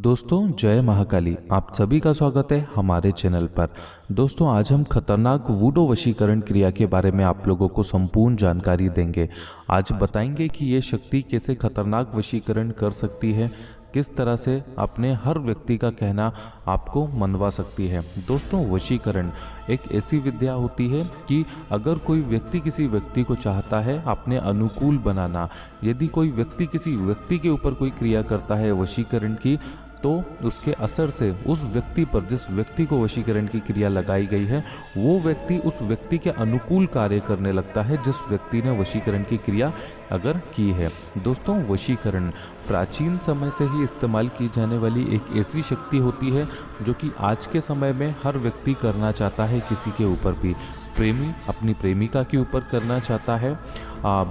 दोस्तों जय महाकाली। आप सभी का स्वागत है हमारे चैनल पर। दोस्तों आज हम खतरनाक वूडो वशीकरण क्रिया के बारे में आप लोगों को संपूर्ण जानकारी देंगे। आज बताएंगे कि ये शक्ति कैसे खतरनाक वशीकरण कर सकती है, किस तरह से अपने हर व्यक्ति का कहना आपको मनवा सकती है। दोस्तों वशीकरण एक ऐसी विद्या होती है कि अगर कोई व्यक्ति किसी व्यक्ति को चाहता है अपने अनुकूल बनाना, यदि कोई व्यक्ति किसी व्यक्ति के ऊपर कोई क्रिया करता है वशीकरण की, तो उसके असर से उस व्यक्ति पर, जिस व्यक्ति को वशीकरण की क्रिया लगाई गई है, वो व्यक्ति उस व्यक्ति के अनुकूल कार्य करने लगता है जिस व्यक्ति ने वशीकरण की क्रिया अगर की है। दोस्तों वशीकरण प्राचीन समय से ही इस्तेमाल की जाने वाली एक ऐसी शक्ति होती है जो कि आज के समय में हर व्यक्ति करना चाहता है किसी के ऊपर भी। प्रेमी अपनी प्रेमिका के ऊपर करना चाहता है,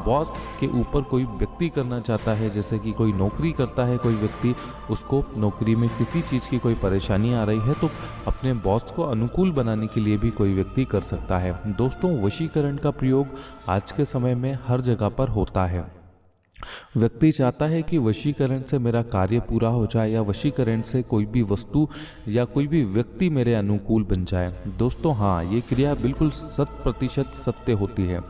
बॉस के ऊपर कोई व्यक्ति करना चाहता है, जैसे कि कोई नौकरी करता है कोई व्यक्ति, उसको नौकरी में किसी चीज़ की कोई परेशानी आ रही है तो अपने बॉस को अनुकूल बनाने के लिए भी कोई व्यक्ति कर सकता है। दोस्तों वशीकरण का प्रयोग आज के समय में हर जगह पर होता है। व्यक्ति चाहता है कि वशीकरण से मेरा कार्य पूरा हो जाए या वशीकरण से कोई भी वस्तु या कोई भी व्यक्ति मेरे अनुकूल बन जाए। दोस्तों हाँ, ये क्रिया बिल्कुल 100% सत्य होती है।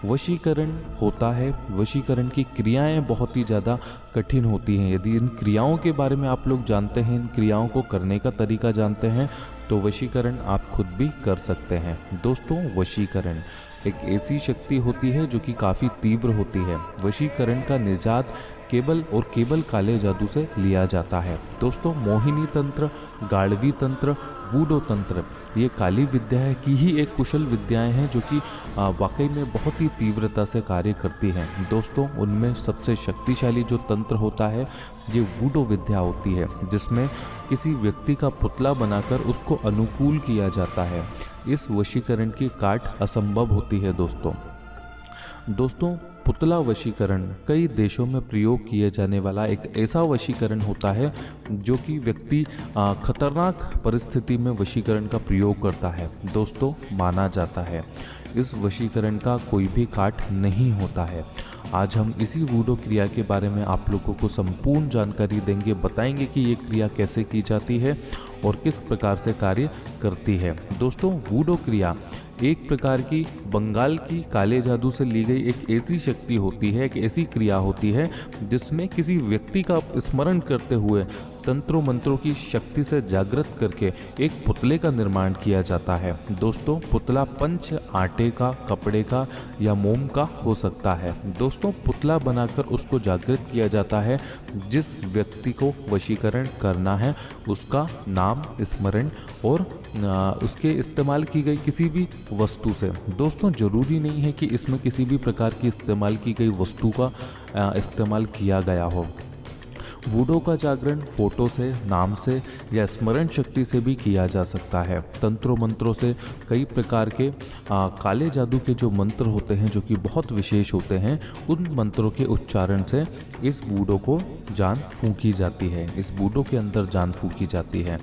वशीकरण होता है, वशीकरण की क्रियाएं बहुत ही ज़्यादा कठिन होती हैं। यदि इन क्रियाओं के बारे में आप लोग जानते हैं, इन क्रियाओं को करने का तरीका जानते हैं, तो वशीकरण आप खुद भी कर सकते हैं। दोस्तों वशीकरण एक ऐसी शक्ति होती है जो कि काफ़ी तीव्र होती है। वशीकरण का निजात केवल काले जादू से लिया जाता है। दोस्तों मोहिनी तंत्र, गाड़वी तंत्र, वूडो तंत्र, ये काली विद्या की ही एक कुशल विद्याएं हैं जो कि वाकई में बहुत ही तीव्रता से कार्य करती हैं। दोस्तों उनमें सबसे शक्तिशाली जो तंत्र होता है ये वूडो विद्या होती है, जिसमें किसी व्यक्ति का पुतला बनाकर उसको अनुकूल किया जाता है। इस वशीकरण की काट असंभव होती है। दोस्तों पुतला वशीकरण कई देशों में प्रयोग किए जाने वाला एक ऐसा वशीकरण होता है जो कि व्यक्ति खतरनाक परिस्थिति में वशीकरण का प्रयोग करता है। दोस्तों माना जाता है इस वशीकरण का कोई भी काट नहीं होता है। आज हम इसी वूडो क्रिया के बारे में आप लोगों को संपूर्ण जानकारी देंगे, बताएंगे कि ये क्रिया कैसे की जाती है और किस प्रकार से कार्य करती है। दोस्तों वूडो क्रिया एक प्रकार की बंगाल की काले जादू से ली गई एक ऐसी शक्ति होती है, एक ऐसी क्रिया होती है जिसमें किसी व्यक्ति का स्मरण करते हुए तंत्रों मंत्रों की शक्ति से जागृत करके एक पुतले का निर्माण किया जाता है। दोस्तों पुतला पंच आटे का, कपड़े का या मोम का हो सकता है। दोस्तों पुतला बनाकर उसको जागृत किया जाता है। जिस व्यक्ति को वशीकरण करना है उसका नाम, स्मरण और उसके इस्तेमाल की गई किसी भी वस्तु से। दोस्तों जरूरी नहीं है कि इसमें किसी भी प्रकार की इस्तेमाल की गई वस्तु का इस्तेमाल किया गया हो। वूडो का जागरण फोटो से, नाम से या स्मरण शक्ति से भी किया जा सकता है। तंत्रों मंत्रों से, कई प्रकार के काले जादू के जो मंत्र होते हैं जो कि बहुत विशेष होते हैं, उन मंत्रों के उच्चारण से इस वूडो को जान फूंकी जाती है, इस वूडो के अंदर जान फूंकी जाती है।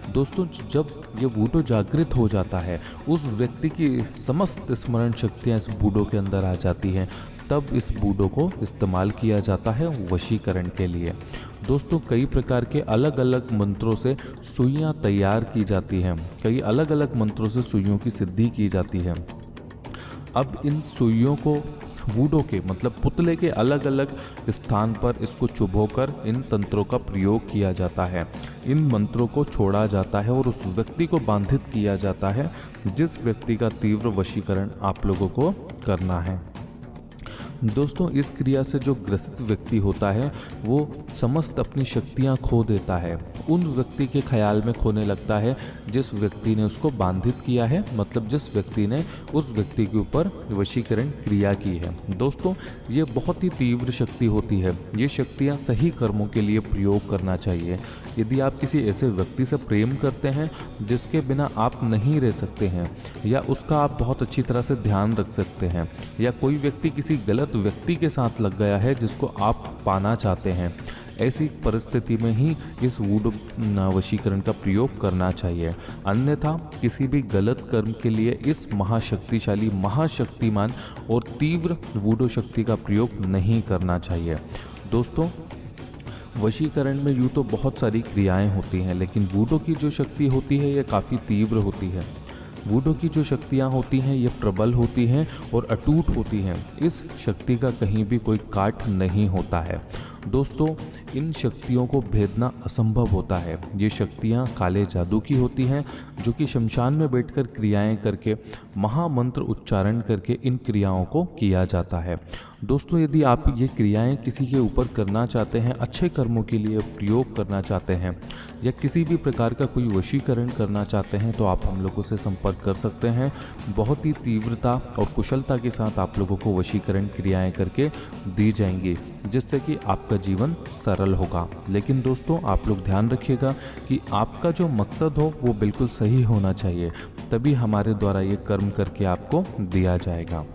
दोस्तों जब ये वूडो जागृत हो जाता है, उस व्यक्ति की समस्त स्मरण शक्तियाँ इस वूडो के अंदर आ जाती हैं, तब इस वूडो को इस्तेमाल किया जाता है वशीकरण के लिए। दोस्तों कई प्रकार के अलग अलग मंत्रों से सुइयां तैयार की जाती हैं, कई अलग अलग मंत्रों से सुइयों की सिद्धि की जाती है। अब इन सुइयों को वूडो के मतलब पुतले के अलग अलग स्थान पर इसको चुभोकर इन तंत्रों का प्रयोग किया जाता है। इन मंत्रों को छोड़ा जाता है और उस व्यक्ति को बांधित किया जाता है जिस व्यक्ति का तीव्र वशीकरण आप लोगों को करना है। दोस्तों इस क्रिया से जो ग्रसित व्यक्ति होता है वो समस्त अपनी शक्तियां खो देता है, उन व्यक्ति के ख्याल में खोने लगता है जिस व्यक्ति ने उसको बांधित किया है, मतलब जिस व्यक्ति ने उस व्यक्ति के ऊपर वशीकरण क्रिया की है। दोस्तों ये बहुत ही तीव्र शक्ति होती है। ये शक्तियां सही कर्मों के लिए प्रयोग करना चाहिए। यदि आप किसी ऐसे व्यक्ति से प्रेम करते हैं जिसके बिना आप नहीं रह सकते हैं, या उसका आप बहुत अच्छी तरह से ध्यान रख सकते हैं, या कोई व्यक्ति किसी गलत व्यक्ति के साथ लग गया है जिसको आप पाना चाहते हैं, ऐसी परिस्थिति में ही इस वूडो वशीकरण का प्रयोग करना चाहिए। अन्यथा किसी भी गलत कर्म के लिए इस महाशक्तिशाली, महाशक्तिमान और तीव्र वूडो शक्ति का प्रयोग नहीं करना चाहिए। दोस्तों वशीकरण में यूँ तो बहुत सारी क्रियाएं होती हैं, लेकिन वूडो की जो शक्ति होती है ये काफ़ी तीव्र होती है। वूडो की जो शक्तियाँ होती हैं ये प्रबल होती हैं और अटूट होती हैं। इस शक्ति का कहीं भी कोई काट नहीं होता है। दोस्तों, इन शक्तियों को भेदना असंभव होता है। ये शक्तियाँ काले जादू की होती हैं, जो कि शमशान में बैठकर क्रियाएं करके, महामंत्र उच्चारण करके इन क्रियाओं को किया जाता है। दोस्तों, यदि आप ये क्रियाएं किसी के ऊपर करना चाहते हैं, अच्छे कर्मों के लिए प्रयोग करना चाहते हैं, या किसी भी प्रकार का कोई वशीकरण करना चाहते हैं, तो आप हम लोगों से संपर्क कर सकते हैं। बहुत ही तीव्रता और कुशलता के साथ आप लोगों को वशीकरण क्रियाएं करके दी जाएंगी, जिससे कि आपका जीवन सरल होगा। लेकिन दोस्तों, आप लोग ध्यान रखिएगा कि आपका जो मकसद हो वो बिल्कुल सही होना चाहिए, तभी हमारे द्वारा ये कर्म करके आपको दिया जाएगा।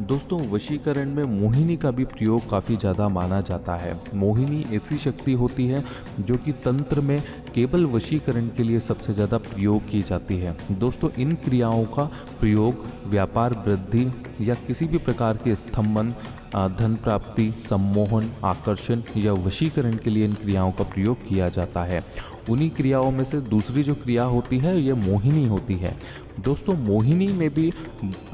दोस्तों, वशीकरण में मोहिनी का भी प्रयोग काफ़ी ज़्यादा माना जाता है। मोहिनी ऐसी शक्ति होती है जो कि तंत्र में केवल वशीकरण के लिए सबसे ज़्यादा प्रयोग की जाती है। दोस्तों, इन क्रियाओं का प्रयोग व्यापार वृद्धि या किसी भी प्रकार के स्तंभन, धन प्राप्ति, सम्मोहन, आकर्षण या वशीकरण के लिए इन क्रियाओं का प्रयोग किया जाता है। उन्हीं क्रियाओं में से दूसरी जो क्रिया होती है ये मोहिनी होती है। दोस्तों, मोहिनी में भी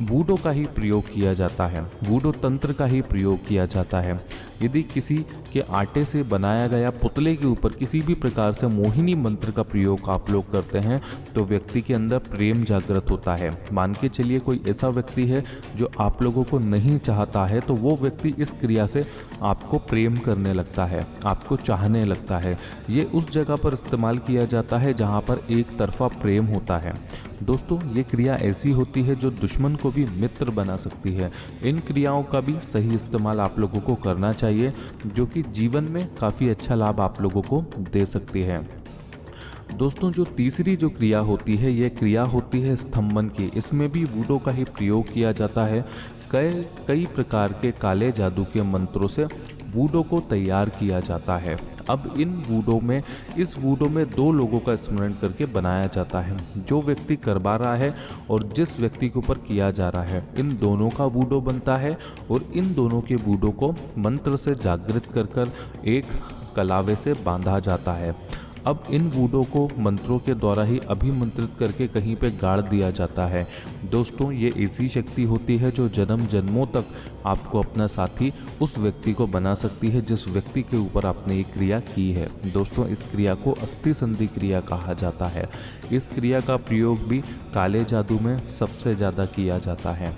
वूडो का ही प्रयोग किया जाता है, वूडो तंत्र का ही प्रयोग किया जाता है। यदि किसी के आटे से बनाया गया पुतले के ऊपर किसी भी प्रकार से मोहिनी मंत्र का प्रयोग आप लोग करते हैं, तो व्यक्ति के अंदर प्रेम जागृत होता है। मान के चलिए कोई ऐसा व्यक्ति है जो आप लोगों को नहीं चाहता है, तो वो व्यक्ति इस क्रिया से आपको प्रेम करने लगता है, आपको चाहने लगता है। ये उस जगह पर इस्तेमाल किया जाता है जहाँ पर एक तरफा प्रेम होता है। दोस्तों, ये क्रिया ऐसी होती है जो दुश्मन को भी मित्र बना सकती है। इन क्रियाओं का भी सही इस्तेमाल आप लोगों को करना चाहिए, जो कि जीवन में काफ़ी अच्छा लाभ आप लोगों को दे सकती है। दोस्तों, जो तीसरी जो क्रिया होती है ये क्रिया होती है स्तंभन की। इसमें भी वूडो का ही प्रयोग किया जाता है। कई प्रकार के काले जादू के मंत्रों से वूडो को तैयार किया जाता है। अब इस वूडो में दो लोगों का स्मरण करके बनाया जाता है, जो व्यक्ति करवा रहा है और जिस व्यक्ति के ऊपर किया जा रहा है। इन दोनों का वूडो बनता है और इन दोनों के वूडो को मंत्र से जागृत कर एक कलावे से बांधा जाता है। अब इन वूडो को मंत्रों के द्वारा ही अभिमंत्रित करके कहीं पे गाड़ दिया जाता है। दोस्तों, ये ऐसी शक्ति होती है जो जन्म जन्मों तक आपको अपना साथी उस व्यक्ति को बना सकती है जिस व्यक्ति के ऊपर आपने ये क्रिया की है। दोस्तों, इस क्रिया को अस्थि संधि क्रिया कहा जाता है। इस क्रिया का प्रयोग भी काले जादू में सबसे ज़्यादा किया जाता है।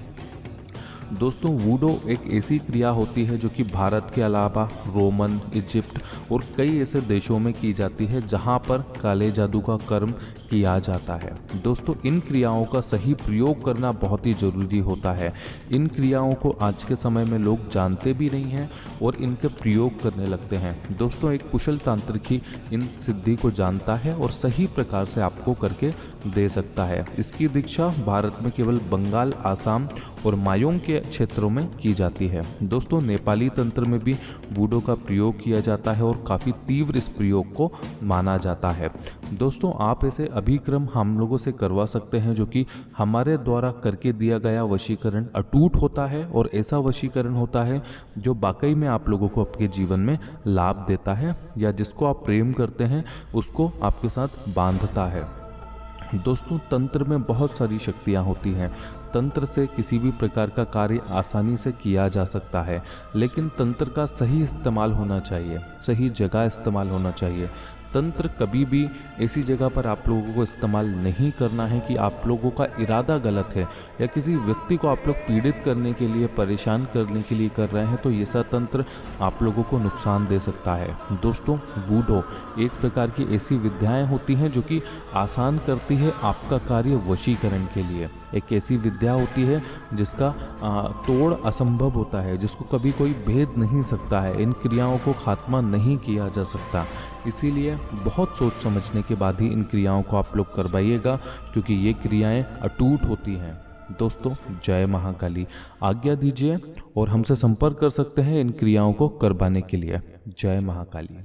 दोस्तों, वूडो एक ऐसी क्रिया होती है जो कि भारत के अलावा रोमन, इजिप्ट और कई ऐसे देशों में की जाती है जहां पर काले जादू का कर्म किया जाता है। दोस्तों, इन क्रियाओं का सही प्रयोग करना बहुत ही ज़रूरी होता है। इन क्रियाओं को आज के समय में लोग जानते भी नहीं हैं और इनके प्रयोग करने लगते हैं। दोस्तों, एक कुशल तांत्रिक ही इन सिद्धि को जानता है और सही प्रकार से आपको करके दे सकता है। इसकी दीक्षा भारत में केवल बंगाल, आसाम और मायोंग के क्षेत्रों में की जाती है। दोस्तों, नेपाली तंत्र में भी वूडो का प्रयोग किया जाता है और काफ़ी तीव्र इस प्रयोग को माना जाता है। दोस्तों, आप ऐसे अभिक्रम हम लोगों से करवा सकते हैं जो कि हमारे द्वारा करके दिया गया वशीकरण अटूट होता है और ऐसा वशीकरण होता है जो वाकई में आप लोगों को आपके जीवन में लाभ देता है, या जिसको आप प्रेम करते हैं उसको आपके साथ बांधता है। दोस्तों, तंत्र में बहुत सारी शक्तियाँ होती हैं। तंत्र से किसी भी प्रकार का कार्य आसानी से किया जा सकता है, लेकिन तंत्र का सही इस्तेमाल होना चाहिए, सही जगह इस्तेमाल होना चाहिए। तंत्र कभी भी ऐसी जगह पर आप लोगों को इस्तेमाल नहीं करना है कि आप लोगों का इरादा गलत है या किसी व्यक्ति को आप लोग पीड़ित करने के लिए, परेशान करने के लिए कर रहे हैं, तो ये सा तंत्र आप लोगों को नुकसान दे सकता है। दोस्तों, वूडो एक प्रकार की ऐसी विद्याएं होती हैं जो कि आसान करती है आपका कार्य वशीकरण के लिए। एक ऐसी विद्या होती है जिसका तोड़ असंभव होता है, जिसको कभी कोई भेद नहीं सकता है। इन क्रियाओं को खात्मा नहीं किया जा सकता। इसीलिए बहुत सोच समझने के बाद ही इन क्रियाओं को आप लोग करवाइएगा, क्योंकि ये क्रियाएं अटूट होती हैं। दोस्तों, जय महाकाली। आज्ञा दीजिए और हमसे संपर्क कर सकते हैं इन क्रियाओं को करवाने के लिए। जय महाकाली।